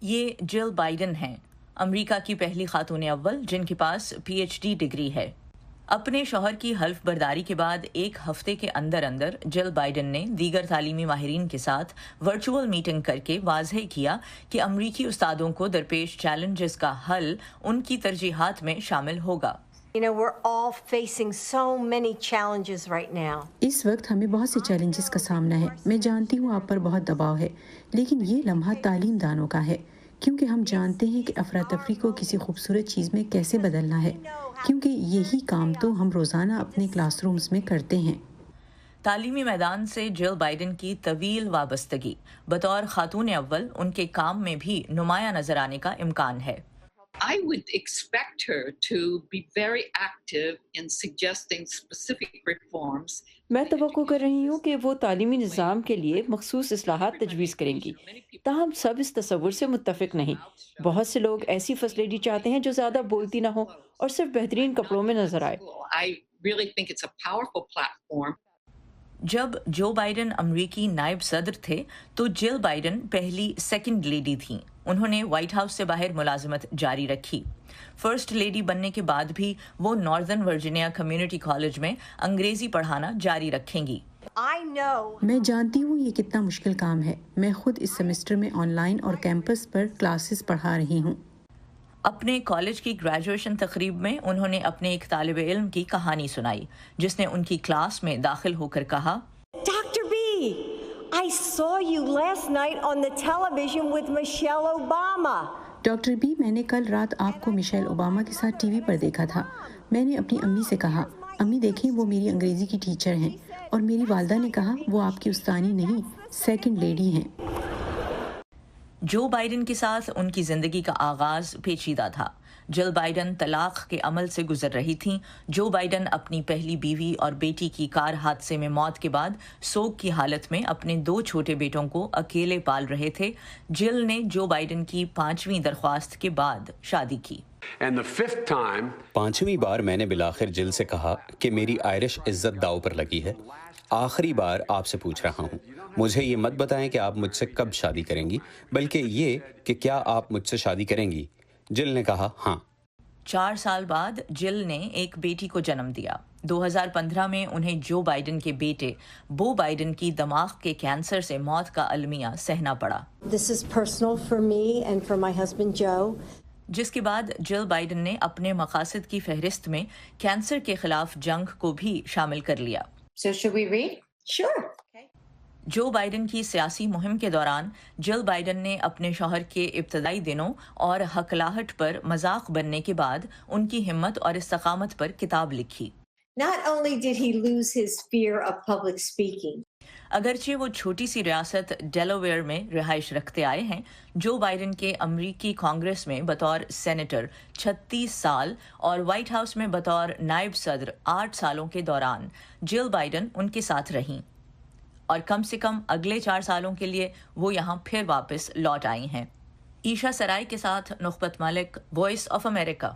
یہ جل بائیڈن ہیں، امریکہ کی پہلی خاتون اول جن کے پاس پی ایچ ڈی ڈگری ہے۔ اپنے شوہر کی حلف برداری کے بعد ایک ہفتے کے اندر اندر جل بائیڈن نے دیگر تعلیمی ماہرین کے ساتھ ورچوئل میٹنگ کر کے واضح کیا کہ امریکی استادوں کو درپیش چیلنجز کا حل ان کی ترجیحات میں شامل ہوگا۔ We're all facing so many challenges right now. اس وقت ہمیں بہت سے چیلنجز کا سامنا ہے۔ میں جانتی ہوں آپ پر بہت دباؤ ہے، لیکن یہ لمحہ تعلیم دانوں کا ہے، کیونکہ ہم جانتے ہیں کہ افراتفری کو کسی خوبصورت چیز میں کیسے بدلنا ہے، کیونکہ یہی کام تو ہم روزانہ اپنے کلاس رومز میں کرتے ہیں۔ تعلیمی میدان سے جل بائیڈن کی طویل وابستگی بطور خاتون اول ان کے کام میں بھی نمایاں نظر آنے کا امکان ہے۔ I would expect her to be very active in suggesting specific reforms. میں توقع کر رہی ہوں کہ وہ تعلیمی نظام کے لیے مخصوص اصلاحات تجویز کریں گی، تاہم سب اس تصور سے متفق نہیں۔ بہت سے لوگ ایسی فرسٹ لیڈی چاہتے ہیں جو زیادہ بولتی نہ ہو اور صرف بہترین کپڑوں میں نظر آئے۔ I really think it's a powerful platform. جب جو بائیڈن امریکی نائب صدر تھے تو جل بائیڈن پہلی سیکنڈ لیڈی تھیں۔ انہوں نے وائٹ ہاؤس سے باہر ملازمت جاری رکھی۔ فرسٹ لیڈی بننے کے بعد بھی وہ ناردرن ورجینیا کمیونٹی کالج میں انگریزی پڑھانا جاری رکھیں گی۔ میں جانتی ہوں یہ کتنا مشکل کام ہے۔ میں خود اس سیمسٹر میں آن لائن اور کیمپس پر کلاسز پڑھا رہی ہوں۔ اپنے کالج کی گریجویشن تقریب میں انہوں نے اپنے ایک طالب علم کی کہانی سنائی جس نے ان کی کلاس میں داخل ہو کر کہا، Dr. B, I saw you last night on the television with Michelle Obama. Doctor B, میں نے کل رات آپ کو مشیل اوباما کے ساتھ ٹی وی پر دیکھا تھا۔ میں نے اپنی امی سے کہا، امی دیکھیں وہ میری انگریزی کی ٹیچر ہیں، اور میری والدہ نے کہا وہ آپ کی استانی نہیں، سیکنڈ لیڈی ہیں۔ جو بائیڈن کے ساتھ ان کی زندگی کا آغاز پیچیدہ تھا۔ جل بائیڈن طلاق کے عمل سے گزر رہی تھیں۔ جو بائیڈن اپنی پہلی بیوی اور بیٹی کی کار حادثے میں موت کے بعد سوگ کی حالت میں اپنے 2 چھوٹے بیٹوں کو اکیلے پال رہے تھے۔ جل نے جو بائیڈن کی 5ویں درخواست کے بعد شادی کی۔ 5ویں بار میں نے بالآخر جل سے کہا کہ میری آئرش عزت داؤ پر لگی ہے۔ آخری بار آپ سے پوچھ رہا ہوں، مجھے یہ مت بتائیں کہ آپ مجھ سے کب شادی کریں گی، بلکہ یہ کہ کیا آپ مجھ سے شادی کریں گی۔ جل نے کہا ہاں۔ 4 سال بعد جل نے ایک بیٹی کو جنم دیا۔ 2015 میں انہیں جو بائیڈن کے بیٹے بو بائیڈن کی دماغ کے کینسر سے موت کا المیہ سہنا پڑا۔ This is personal for me and for my husband Joe. جس کے بعد جل بائیڈن نے اپنے مقاصد کی فہرست میں کینسر کے خلاف جنگ کو بھی شامل کر لیا۔ So should we read? Sure. Joe Biden کی سیاسی مہم کے دوران جل بائیڈن نے اپنے شوہر کے ابتدائی دنوں اور ہکلاہٹ پر مذاق بننے کے بعد ان کی ہمت اور استقامت پر کتاب لکھی۔ Not only did he lose his fear of public speaking, اگرچہ وہ چھوٹی سی ریاست ڈیلاویئر میں رہائش رکھتے آئے ہیں، جو بائیڈن کے امریکی کانگریس میں بطور سینیٹر 36 سال اور وائٹ ہاؤس میں بطور نائب صدر 8 سالوں کے دوران جل بائیڈن ان کے ساتھ رہیں، اور کم سے کم اگلے 4 سالوں کے لیے وہ یہاں پھر واپس لوٹ آئی ہیں۔ عیشا سرائی کے ساتھ نخبت ملک، وائس آف امریکہ۔